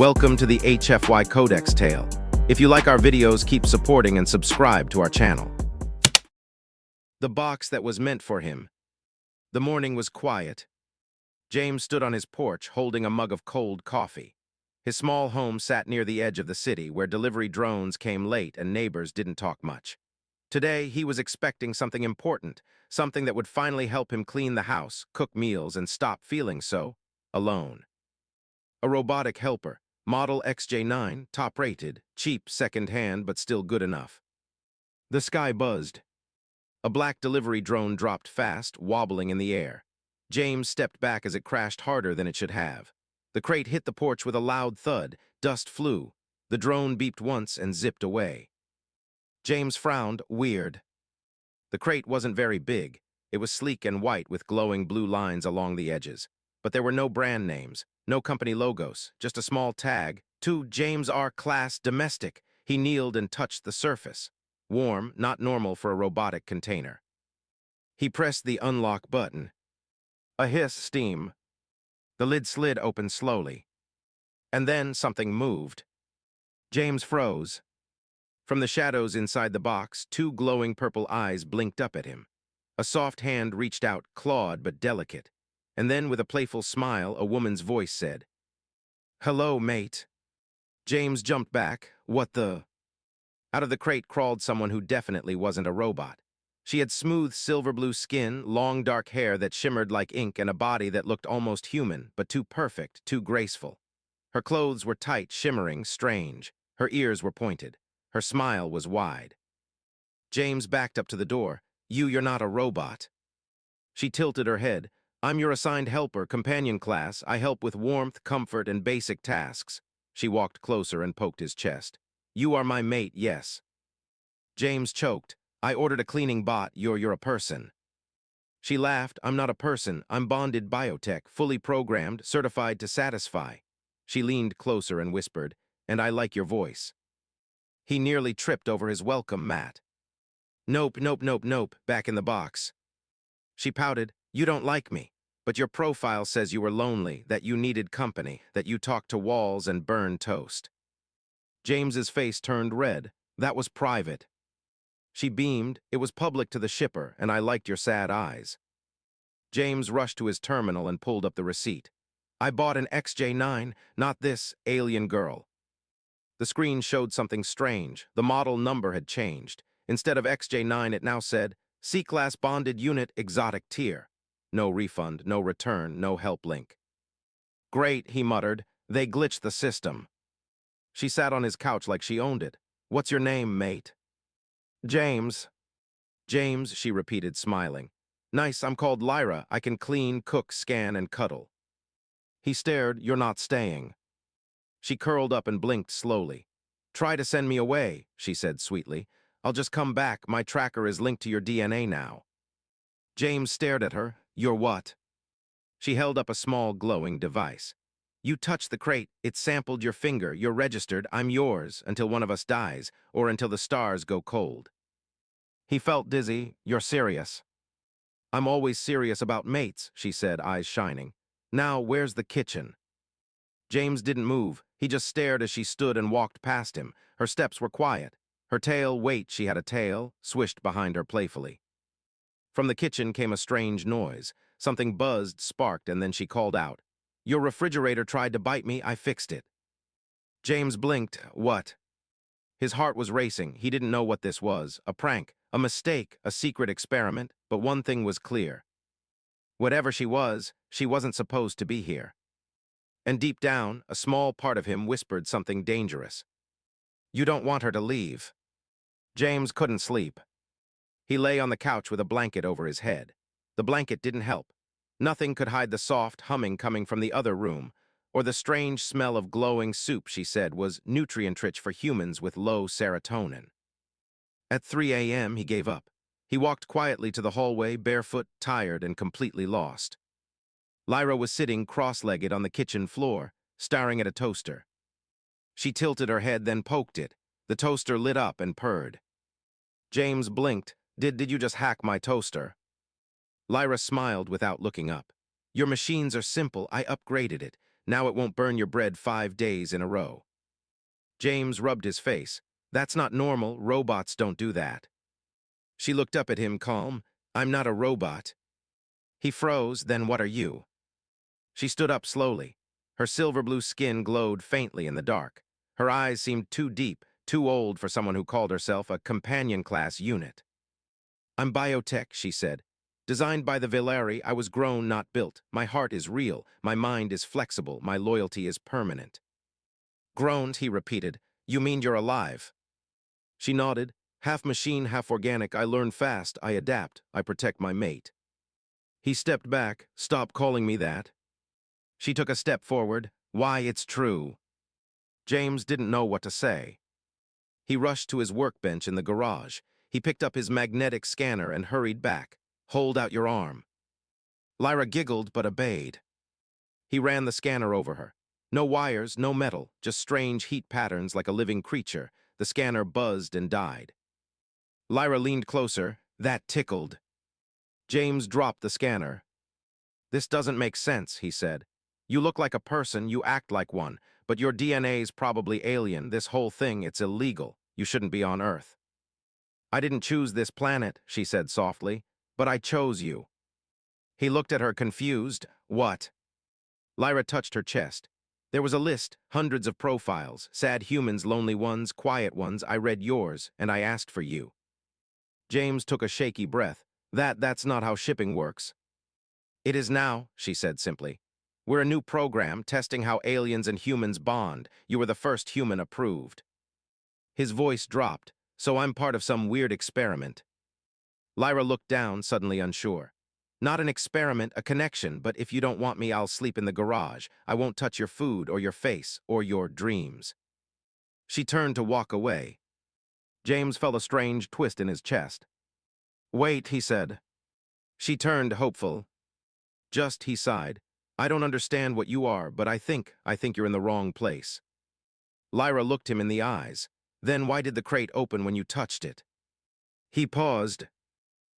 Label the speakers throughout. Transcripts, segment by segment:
Speaker 1: Welcome to the HFY Codex Tale. If you like our videos, keep supporting and subscribe to our channel. The box that was meant for him. The morning was quiet. James stood on his porch holding a mug of cold coffee. His small home sat near the edge of the city where delivery drones came late and neighbors didn't talk much. Today, he was expecting something important, something that would finally help him clean the house, cook meals, and stop feeling so alone. A robotic helper. Model XJ9, top-rated, cheap, second-hand, but still good enough. The sky buzzed. A black delivery drone dropped fast, wobbling in the air. James stepped back as it crashed harder than it should have. The crate hit the porch with a loud thud. Dust flew. The drone beeped once and zipped away. James frowned, weird. The crate wasn't very big. It was sleek and white with glowing blue lines along the edges. But there were no brand names. No company logos, just a small tag, to James R. Class Domestic. He kneeled and touched the surface. Warm, not normal for a robotic container. He pressed the unlock button. A hiss, steam. The lid slid open slowly. And then something moved. James froze. From the shadows inside the box, two glowing purple eyes blinked up at him. A soft hand reached out, clawed but delicate. And then, with a playful smile, a woman's voice said, "Hello, mate." James jumped back. What the? Out of the crate crawled someone who definitely wasn't a robot. She had smooth silver-blue skin, long dark hair that shimmered like ink, and a body that looked almost human, but too perfect, too graceful. Her clothes were tight, shimmering, strange. Her ears were pointed. Her smile was wide. James backed up to the door. You're not a robot." She tilted her head. "I'm your assigned helper, companion class. I help with warmth, comfort, and basic tasks." She walked closer and poked his chest. "You are my mate, yes." James choked. "I ordered a cleaning bot. You're a person." She laughed. "I'm not a person. I'm bonded biotech, fully programmed, certified to satisfy." She leaned closer and whispered, "And I like your voice." He nearly tripped over his welcome mat. "Nope, nope, nope, nope, back in the box." She pouted. "You don't like me, but your profile says you were lonely, that you needed company, that you talked to walls and burned toast." James's face turned red. "That was private." She beamed. "It was public to the shipper, and I liked your sad eyes." James rushed to his terminal and pulled up the receipt. "I bought an XJ9, not this alien girl." The screen showed something strange. The model number had changed. Instead of XJ9, it now said, C-Class Bonded Unit Exotic Tier. No refund, no return, no help link. "Great," he muttered. "They glitched the system." She sat on his couch like she owned it. "What's your name, mate?" "James." "James," she repeated, smiling. "Nice, I'm called Lyra. I can clean, cook, scan, and cuddle." He stared. "You're not staying." She curled up and blinked slowly. "Try to send me away," she said sweetly. "I'll just come back. My tracker is linked to your DNA now." James stared at her. "You're what?" She held up a small glowing device. "You touched the crate. It sampled your finger. You're registered. I'm yours until one of us dies, or until the stars go cold." He felt dizzy. "You're serious?" "I'm always serious about mates," she said, eyes shining. "Now, where's the kitchen?" James didn't move. He just stared as she stood and walked past him. Her steps were quiet. Her tail, wait, she had a tail, swished behind her playfully. From the kitchen came a strange noise. Something buzzed, sparked, and then she called out, "Your refrigerator tried to bite me. I fixed it." James blinked. "What?" His heart was racing. He didn't know what this was. A prank, a mistake, a secret experiment. But one thing was clear. Whatever she wasn't supposed to be here. And deep down, a small part of him whispered something dangerous. "You don't want her to leave." James couldn't sleep. He lay on the couch with a blanket over his head. The blanket didn't help. Nothing could hide the soft humming coming from the other room, or the strange smell of glowing soup she said was nutrient-rich for humans with low serotonin. At 3 a.m., he gave up. He walked quietly to the hallway, barefoot, tired, and completely lost. Lyra was sitting cross-legged on the kitchen floor, staring at a toaster. She tilted her head, then poked it. The toaster lit up and purred. James blinked. Did you just hack my toaster?" Lyra smiled without looking up. "Your machines are simple. I upgraded it. Now it won't burn your bread 5 days in a row. James rubbed his face. That's not normal. Robots don't do that. She looked up at him calm. I'm not a robot. He froze. Then what are you? She stood up slowly. Her silver-blue skin glowed faintly in the dark. Her eyes seemed too deep, too old for someone who called herself a companion-class unit. I'm biotech, she said. Designed by the Valeri, I was grown, not built. My heart is real. My mind is flexible. My loyalty is permanent. Groaned, he repeated. You mean you're alive? She nodded. Half machine, half organic. I learn fast. I adapt. I protect my mate. He stepped back. Stop calling me that. She took a step forward. Why, it's true. James didn't know what to say. He rushed to his workbench in the garage. He picked up his magnetic scanner and hurried back. Hold out your arm. Lyra giggled but obeyed. He ran the scanner over her. No wires, no metal, just strange heat patterns like a living creature. The scanner buzzed and died. Lyra leaned closer. That tickled. James dropped the scanner. This doesn't make sense, he said. You look like a person, you act like one, but your DNA's probably alien. This whole thing, it's illegal. You shouldn't be on Earth. I didn't choose this planet, she said softly, but I chose you. He looked at her confused. What? Lyra touched her chest. There was a list, hundreds of profiles, sad humans, lonely ones, quiet ones. I read yours, and I asked for you. James took a shaky breath. That's not how shipping works. It is now, she said simply. We're a new program testing how aliens and humans bond. You were the first human approved. His voice dropped. So I'm part of some weird experiment. Lyra looked down, suddenly unsure. Not an experiment, a connection, but if you don't want me, I'll sleep in the garage. I won't touch your food or your face or your dreams. She turned to walk away. James felt a strange twist in his chest. Wait, he said. She turned, hopeful. Just, he sighed. I don't understand what you are, but I think you're in the wrong place. Lyra looked him in the eyes. Then why did the crate open when you touched it? He paused.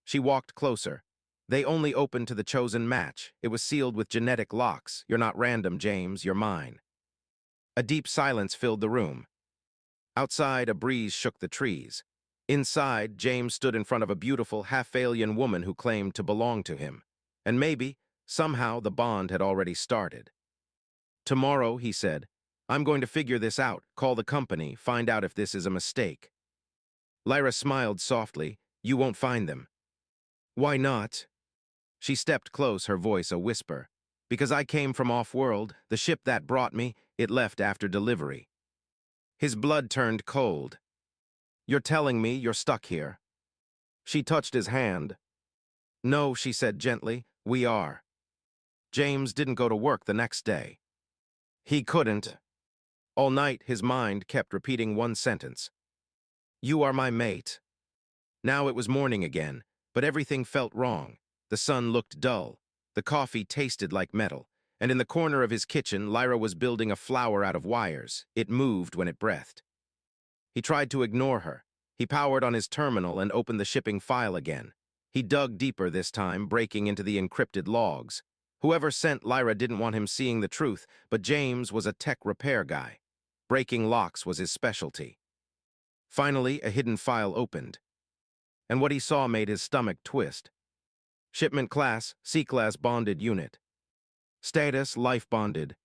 Speaker 1: She walked closer. They only opened to the chosen match. It was sealed with genetic locks. You're not random, James, you're mine. A deep silence filled the room. Outside, a breeze shook the trees. Inside, James stood in front of a beautiful, half-alien woman who claimed to belong to him. And maybe, somehow, the bond had already started. Tomorrow, he said, I'm going to figure this out, call the company, find out if this is a mistake. Lyra smiled softly. You won't find them. Why not? She stepped close, her voice a whisper. Because I came from off-world, the ship that brought me, it left after delivery. His blood turned cold. You're telling me you're stuck here? She touched his hand. No, she said gently, we are. James didn't go to work the next day. He couldn't. All night, his mind kept repeating one sentence. You are my mate. Now it was morning again, but everything felt wrong. The sun looked dull. The coffee tasted like metal. And in the corner of his kitchen, Lyra was building a flower out of wires. It moved when it breathed. He tried to ignore her. He powered on his terminal and opened the shipping file again. He dug deeper this time, breaking into the encrypted logs. Whoever sent Lyra didn't want him seeing the truth, but James was a tech repair guy. Breaking locks was his specialty. Finally, a hidden file opened. And what he saw made his stomach twist. Shipment class, C-class bonded unit. Status, life bonded.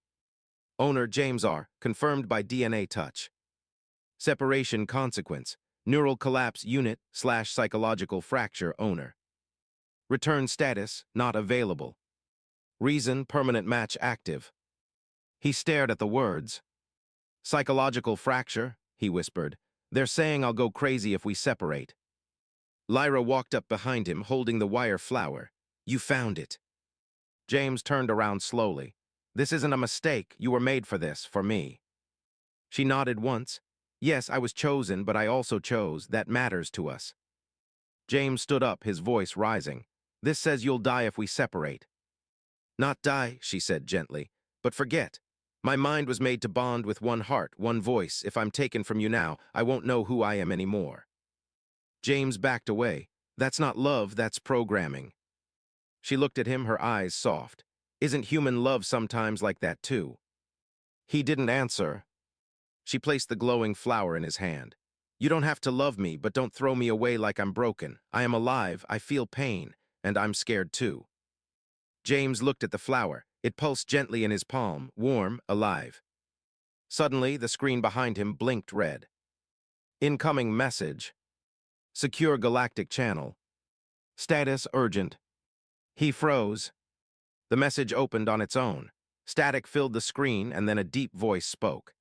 Speaker 1: Owner, James R., confirmed by DNA touch. Separation consequence, neural collapse unit / psychological fracture owner. Return status, not available. Reason, permanent match active. He stared at the words. Psychological fracture, he whispered. They're saying I'll go crazy if we separate. Lyra walked up behind him, holding the wire flower. You found it. James turned around slowly. This isn't a mistake. You were made for this, for me. She nodded once. Yes, I was chosen, but I also chose. That matters to us. James stood up, his voice rising. This says you'll die if we separate. Not die, she said gently, but forget. My mind was made to bond with one heart, one voice. If I'm taken from you now, I won't know who I am anymore. James backed away. That's not love, that's programming. She looked at him, her eyes soft. Isn't human love sometimes like that too? He didn't answer. She placed the glowing flower in his hand. You don't have to love me, but don't throw me away like I'm broken. I am alive, I feel pain, and I'm scared too. James looked at the flower. It pulsed gently in his palm, warm, alive. Suddenly, the screen behind him blinked red. Incoming message. Secure galactic channel. Status urgent. He froze. The message opened on its own. Static filled the screen, and then a deep voice spoke.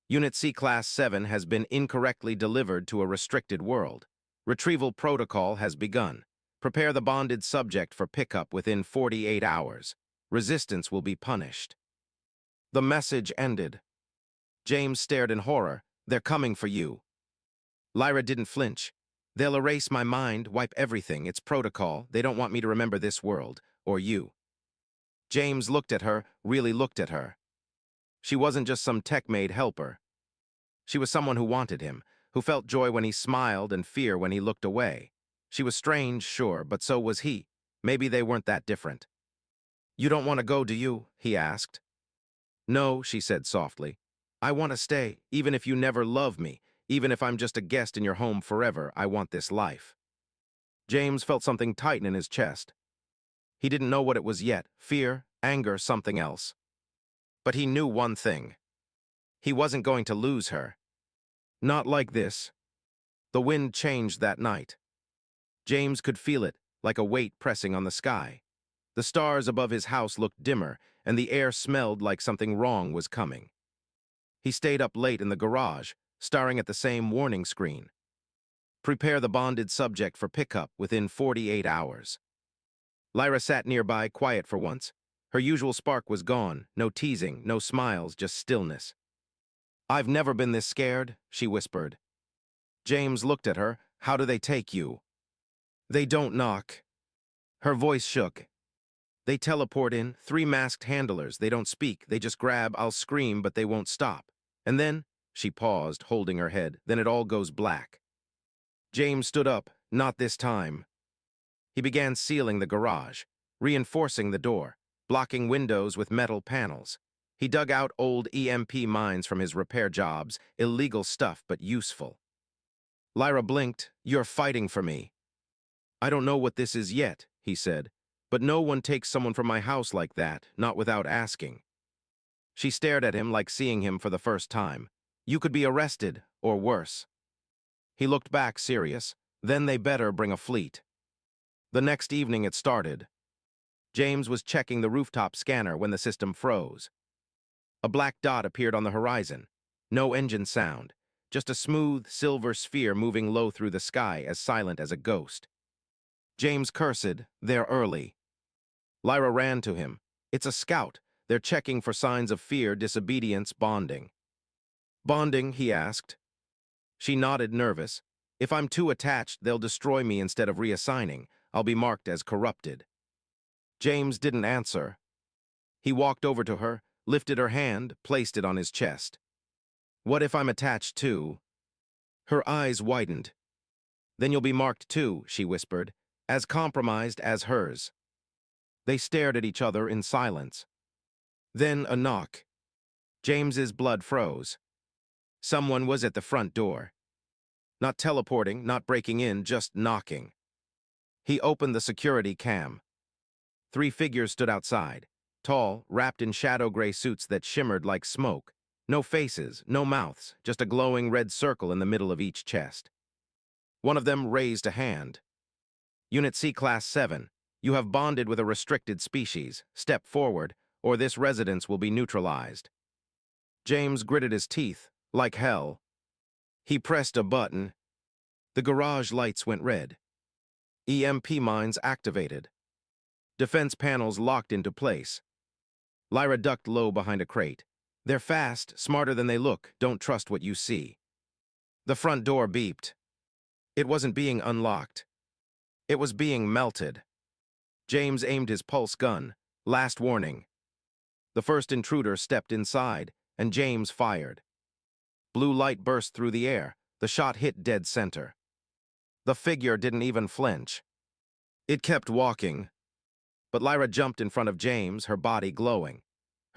Speaker 1: Unit C Class 7 has been incorrectly delivered to a restricted world. Retrieval protocol has begun. Prepare the bonded subject for pickup within 48 hours. Resistance will be punished. The message ended. James stared in horror. They're coming for you. Lyra didn't flinch. They'll erase my mind, wipe everything. It's protocol. They don't want me to remember this world, or you. James looked at her, really looked at her. She wasn't just some tech-made helper. She was someone who wanted him, who felt joy when he smiled and fear when he looked away. She was strange, sure, but so was he. Maybe they weren't that different. You don't want to go, do you? He asked. No, she said softly. I want to stay, even if you never love me, even if I'm just a guest in your home forever. I want this life. James felt something tighten in his chest. He didn't know what it was yet, fear, anger, something else. But he knew one thing. He wasn't going to lose her. Not like this. The wind changed that night. James could feel it, like a weight pressing on the sky. The stars above his house looked dimmer, and the air smelled like something wrong was coming. He stayed up late in the garage, staring at the same warning screen. Prepare the bonded subject for pickup within 48 hours. Lyra sat nearby, quiet for once. Her usual spark was gone, no teasing, no smiles, just stillness. I've never been this scared, she whispered. James looked at her. How do they take you? They don't knock. Her voice shook. They teleport in, 3 masked handlers. They don't speak, they just grab. I'll scream, but they won't stop. And then, she paused, holding her head, then it all goes black. James stood up. Not this time. He began sealing the garage, reinforcing the door, blocking windows with metal panels. He dug out old EMP mines from his repair jobs, illegal stuff but useful. Lyra blinked. You're fighting for me. I don't know what this is yet, he said, but no one takes someone from my house like that, not without asking. She stared at him like seeing him for the first time. You could be arrested, or worse. He looked back, serious. Then they better bring a fleet. The next evening it started. James was checking the rooftop scanner when the system froze. A black dot appeared on the horizon. No engine sound, just a smooth, silver sphere moving low through the sky, as silent as a ghost. James cursed. They're early. Lyra ran to him. It's a scout. They're checking for signs of fear, disobedience, bonding. Bonding, he asked. She nodded, nervous. If I'm too attached, they'll destroy me instead of reassigning. I'll be marked as corrupted. James didn't answer. He walked over to her, lifted her hand, placed it on his chest. What if I'm attached too? Her eyes widened. Then you'll be marked too, she whispered, as compromised as hers. They stared at each other in silence. Then a knock. James's blood froze. Someone was at the front door. Not teleporting, not breaking in, just knocking. He opened the security cam. 3 figures stood outside, tall, wrapped in shadow-gray suits that shimmered like smoke. No faces, no mouths, just a glowing red circle in the middle of each chest. One of them raised a hand. Unit C Class 7, you have bonded with a restricted species. Step forward, or this residence will be neutralized. James gritted his teeth, like hell. He pressed a button. The garage lights went red. EMP mines activated. Defense panels locked into place. Lyra ducked low behind a crate. They're fast, smarter than they look. Don't trust what you see. The front door beeped. It wasn't being unlocked. It was being melted. James aimed his pulse gun. Last warning. The first intruder stepped inside, and James fired. Blue light burst through the air. The shot hit dead center. The figure didn't even flinch. It kept walking. But Lyra jumped in front of James, her body glowing.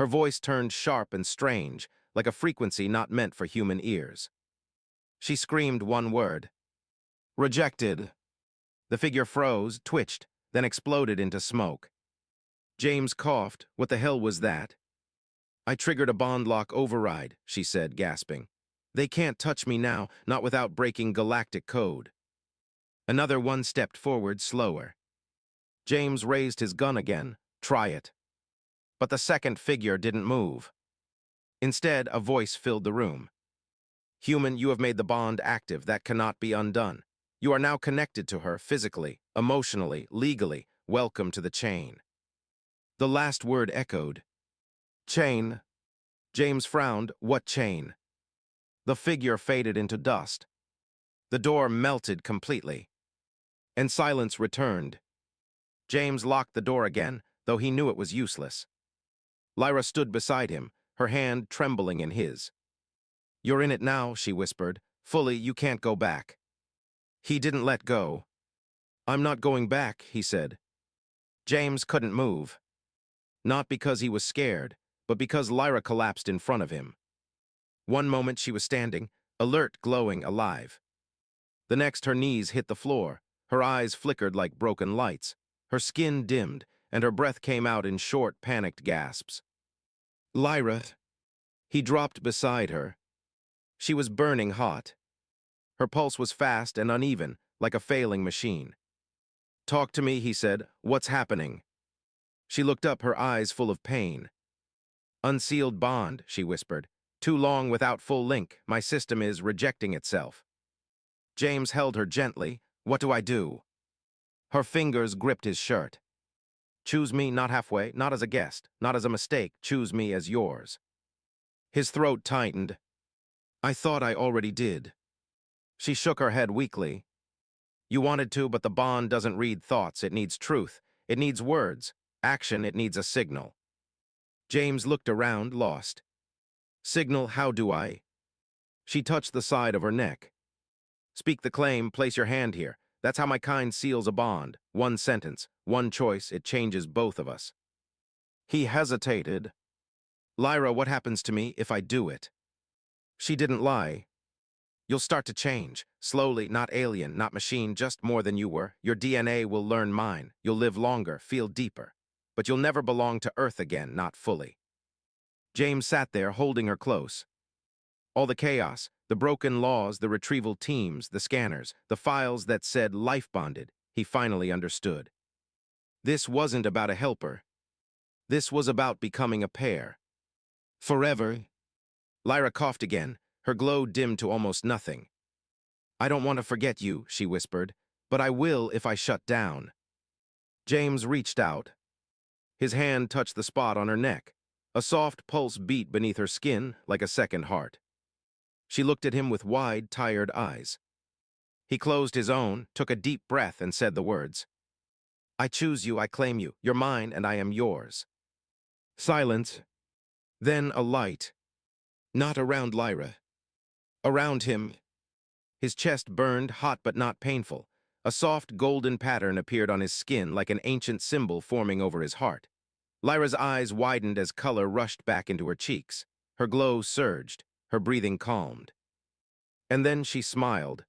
Speaker 1: Her voice turned sharp and strange, like a frequency not meant for human ears. She screamed one word. Rejected. The figure froze, twitched, then exploded into smoke. James coughed. What the hell was that? I triggered a bond lock override, she said, gasping. They can't touch me now, not without breaking galactic code. Another one stepped forward, slower. James raised his gun again. Try it. But the second figure didn't move. Instead, a voice filled the room. Human, you have made the bond active. That cannot be undone. You are now connected to her, physically, emotionally, legally. Welcome to the chain. The last word echoed. Chain. James frowned. What chain? The figure faded into dust. The door melted completely. And silence returned. James locked the door again, though he knew it was useless. Lyra stood beside him, her hand trembling in his. You're in it now, she whispered. Fully, you can't go back. He didn't let go. I'm not going back, he said. James couldn't move. Not because he was scared, but because Lyra collapsed in front of him. One moment she was standing, alert, glowing, alive. The next her knees hit the floor, her eyes flickered like broken lights, her skin dimmed, and her breath came out in short, panicked gasps. Lyra. He dropped beside her. She was burning hot. Her pulse was fast and uneven, like a failing machine. Talk to me, he said. What's happening? She looked up, her eyes full of pain. Unsealed bond, she whispered. Too long without full link. My system is rejecting itself. James held her gently. What do I do? Her fingers gripped his shirt. Choose me, not halfway, not as a guest, not as a mistake. Choose me as yours. His throat tightened. I thought I already did. She shook her head weakly. You wanted to, but the bond doesn't read thoughts. It needs truth. It needs words. Action, it needs a signal. James looked around, lost. Signal, how do I? She touched the side of her neck. Speak the claim, place your hand here. That's how my kind seals a bond. One sentence, one choice, it changes both of us. He hesitated. Lyra, what happens to me if I do it? She didn't lie. You'll start to change. Slowly, not alien, not machine, just more than you were. Your DNA will learn mine. You'll live longer, feel deeper. But you'll never belong to Earth again, not fully. James sat there, holding her close. All the chaos, the broken laws, the retrieval teams, the scanners, the files that said life bonded, he finally understood. This wasn't about a helper. This was about becoming a pair. Forever. Lyra coughed again, her glow dimmed to almost nothing. I don't want to forget you, she whispered, but I will if I shut down. James reached out. His hand touched the spot on her neck. A soft pulse beat beneath her skin like a second heart. She looked at him with wide, tired eyes. He closed his own, took a deep breath, and said the words. I choose you, I claim you. You're mine, and I am yours. Silence. Then a light. Not around Lyra. Around him. His chest burned, hot but not painful. A soft golden pattern appeared on his skin like an ancient symbol forming over his heart. Lyra's eyes widened as color rushed back into her cheeks. Her glow surged, her breathing calmed. And then she smiled.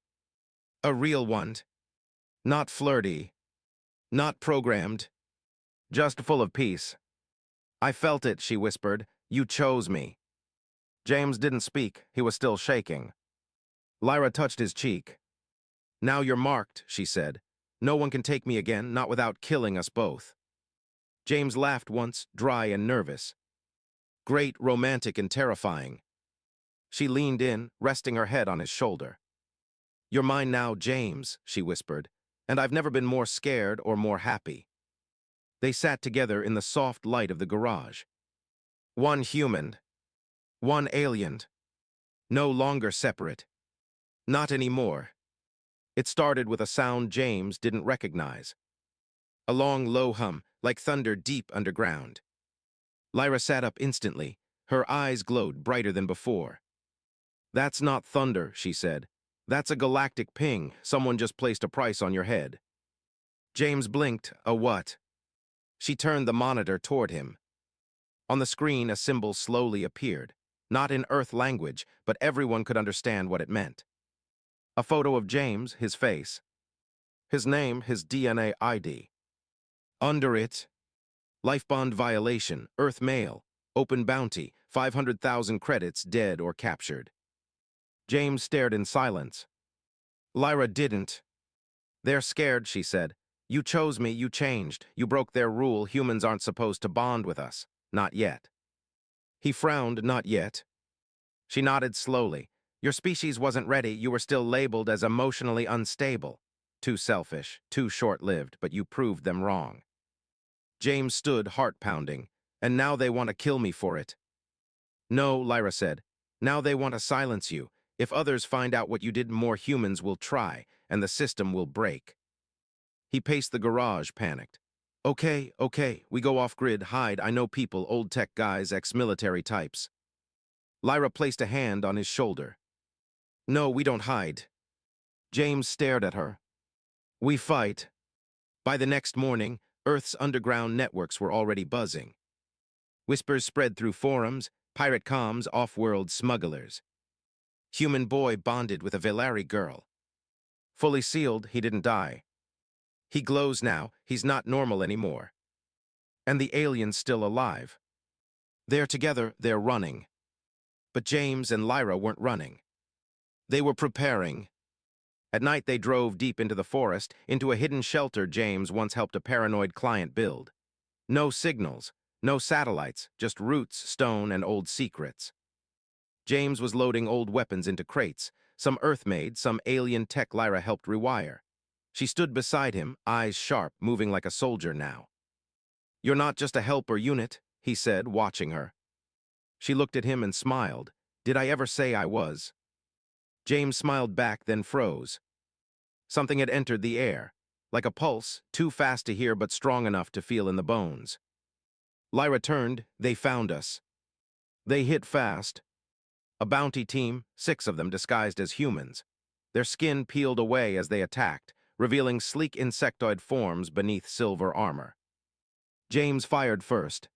Speaker 1: A real one. Not flirty. Not programmed. Just full of peace. I felt it, she whispered. You chose me. James didn't speak. He was still shaking. Lyra touched his cheek. Now you're marked, she said. No one can take me again, not without killing us both. James laughed once, dry and nervous. Great, romantic, and terrifying. She leaned in, resting her head on his shoulder. You're mine now, James, she whispered, and I've never been more scared or more happy. They sat together in the soft light of the garage. One human. One alien. No longer separate. Not anymore. It started with a sound James didn't recognize. A long, low hum, like thunder deep underground. Lyra sat up instantly. Her eyes glowed brighter than before. That's not thunder, she said. That's a galactic ping. Someone just placed a price on your head. James blinked. A what? She turned the monitor toward him. On the screen, a symbol slowly appeared. Not in Earth language, but everyone could understand what it meant. A photo of James, his face. His name, his DNA ID. Under it, life bond violation, Earth male, open bounty, 500,000 credits, dead or captured. James stared in silence. Lyra didn't. They're scared, she said. You chose me, you changed. You broke their rule, humans aren't supposed to bond with us. Not yet. He frowned, not yet. She nodded slowly. Your species wasn't ready, you were still labeled as emotionally unstable. Too selfish, too short-lived, but you proved them wrong. James stood, heart-pounding. And now they want to kill me for it. No, Lyra said. Now they want to silence you. If others find out what you did, more humans will try, and the system will break. He paced the garage, panicked. Okay, we go off-grid, hide, I know people, old tech guys, ex-military types. Lyra placed a hand on his shoulder. No, we don't hide. James stared at her. We fight. By the next morning, Earth's underground networks were already buzzing. Whispers spread through forums, pirate comms, off-world smugglers. Human boy bonded with a Velari girl. Fully sealed, he didn't die. He glows now, he's not normal anymore. And the alien's still alive. They're together, they're running. But James and Lyra weren't running. They were preparing. At night they drove deep into the forest, into a hidden shelter James once helped a paranoid client build. No signals, no satellites, just roots, stone, and old secrets. James was loading old weapons into crates, some Earth-made, some alien tech Lyra helped rewire. She stood beside him, eyes sharp, moving like a soldier now. You're not just a helper unit, he said, watching her. She looked at him and smiled. Did I ever say I was? James smiled back, then froze. Something had entered the air, like a pulse, too fast to hear but strong enough to feel in the bones. Lyra turned. They found us. They hit fast. A bounty team, 6 of them disguised as humans. Their skin peeled away as they attacked, revealing sleek insectoid forms beneath silver armor. James fired first.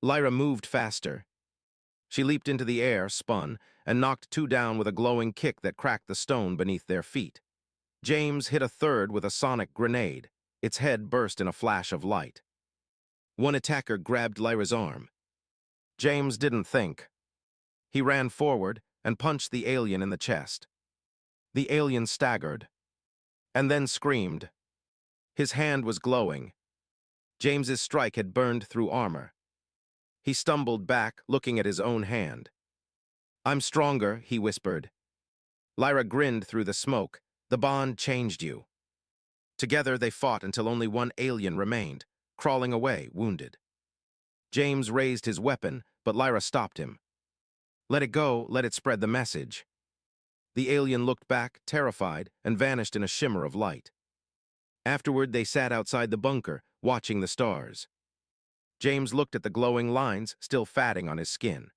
Speaker 1: Lyra moved faster. She leaped into the air, spun, and knocked 2 down with a glowing kick that cracked the stone beneath their feet. James hit a third with a sonic grenade. Its head burst in a flash of light. One attacker grabbed Lyra's arm. James didn't think. He ran forward and punched the alien in the chest. The alien staggered, and then screamed. His hand was glowing. James's strike had burned through armor. He stumbled back, looking at his own hand. I'm stronger, he whispered. Lyra grinned through the smoke. The bond changed you. Together they fought until only one alien remained, crawling away, wounded. James raised his weapon, but Lyra stopped him. Let it go, let it spread the message. The alien looked back, terrified, and vanished in a shimmer of light. Afterward, they sat outside the bunker, watching the stars. James looked at the glowing lines, still fatting on his skin.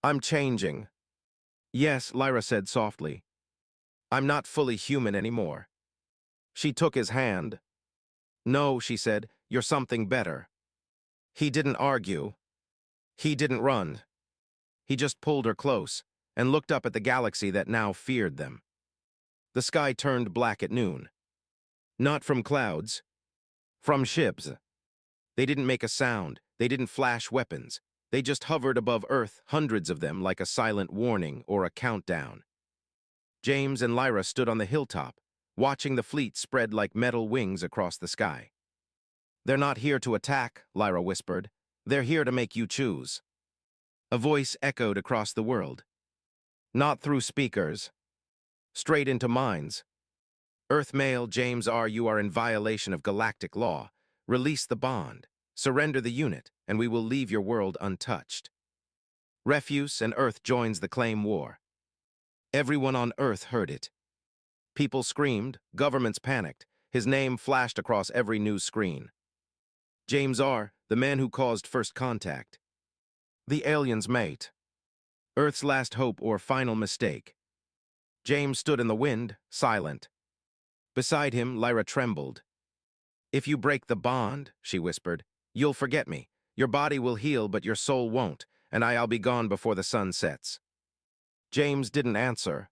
Speaker 1: I'm changing. Yes, Lyra said softly. I'm not fully human anymore. She took his hand. No, she said, you're something better. He didn't argue. He didn't run. He just pulled her close and looked up at the galaxy that now feared them. The sky turned black at noon. Not from clouds. From ships. They didn't make a sound. They didn't flash weapons. They just hovered above Earth, hundreds of them, like a silent warning or a countdown. James and Lyra stood on the hilltop, watching the fleet spread like metal wings across the sky. They're not here to attack, Lyra whispered. They're here to make you choose. A voice echoed across the world. Not through speakers. Straight into minds. Earth male James R., you are in violation of galactic law. Release the bond. Surrender the unit, and we will leave your world untouched. Refuse and Earth joins the claim war. Everyone on Earth heard it. People screamed, governments panicked. His name flashed across every news screen. James R., the man who caused first contact. The alien's mate. Earth's last hope or final mistake. James stood in the wind, silent. Beside him, Lyra trembled. If you break the bond, she whispered, you'll forget me. Your body will heal, but your soul won't, and I'll be gone before the sun sets." James didn't answer.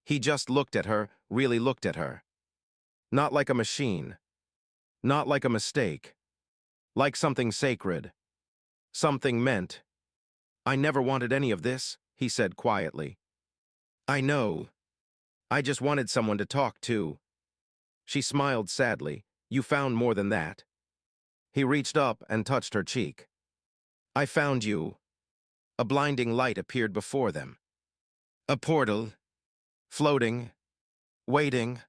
Speaker 1: He just looked at her, really looked at her. Not like a machine. Not like a mistake. Like something sacred. Something meant. "I never wanted any of this," he said quietly. "I know. I just wanted someone to talk to." She smiled sadly. "You found more than that." He reached up and touched her cheek. "I found you." A blinding light appeared before them. A portal. Floating. Waiting.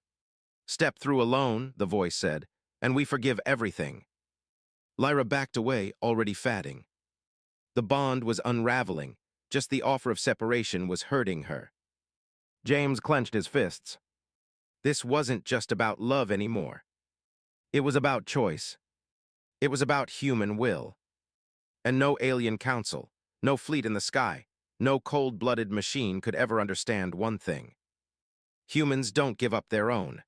Speaker 1: "Step through alone," the voice said, "and we forgive everything." Lyra backed away, already fatting. The bond was unraveling. Just the offer of separation was hurting her. James clenched his fists. This wasn't just about love anymore. It was about choice. It was about human will. And no alien council, no fleet in the sky, no cold-blooded machine could ever understand one thing. Humans don't give up their own.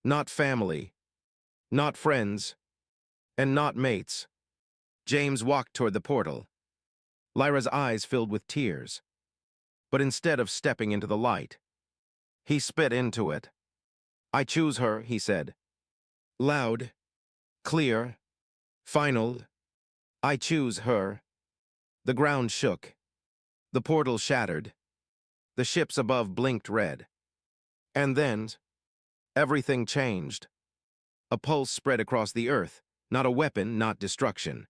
Speaker 1: Not family, not friends, and not mates. James walked toward the portal. Lyra's eyes filled with tears. But instead of stepping into the light, he spit into it. "I choose her," he said. Loud, clear, final. "I choose her." The ground shook. The portal shattered. The ships above blinked red. And then, everything changed. A pulse spread across the earth, not a weapon, not destruction.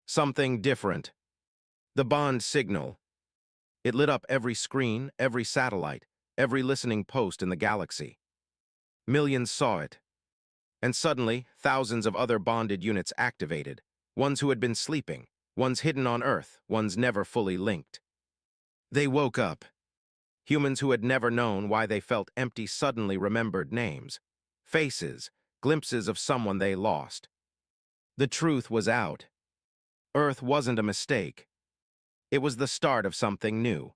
Speaker 1: Something different. The bond signal. It lit up every screen, every satellite, every listening post in the galaxy. Millions saw it. And suddenly, thousands of other bonded units activated, ones who had been sleeping, ones hidden on Earth, ones never fully linked. They woke up. Humans who had never known why they felt empty suddenly remembered names, faces, glimpses of someone they lost. The truth was out. Earth wasn't a mistake. It was the start of something new.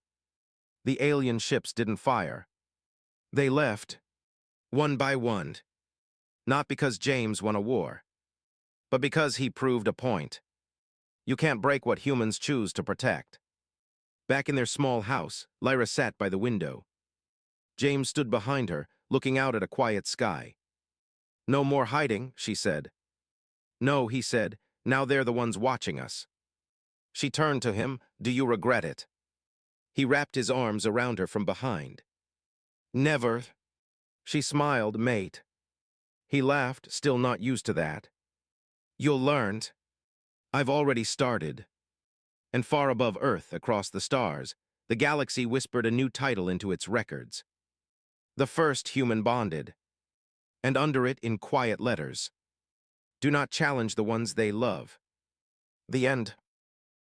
Speaker 1: The alien ships didn't fire. They left, one by one. Not because James won a war, but because he proved a point. You can't break what humans choose to protect. Back in their small house, Lyra sat by the window. James stood behind her, looking out at a quiet sky. "No more hiding," she said. "No," he said, "now they're the ones watching us." She turned to him. "Do you regret it?" He wrapped his arms around her from behind. "Never." She smiled, "Mate." He laughed, still not used to that. "You'll learn. I've already started." And far above Earth, across the stars, the galaxy whispered a new title into its records. The first human bonded. And under it, in quiet letters, "Do not challenge the ones they love." The end.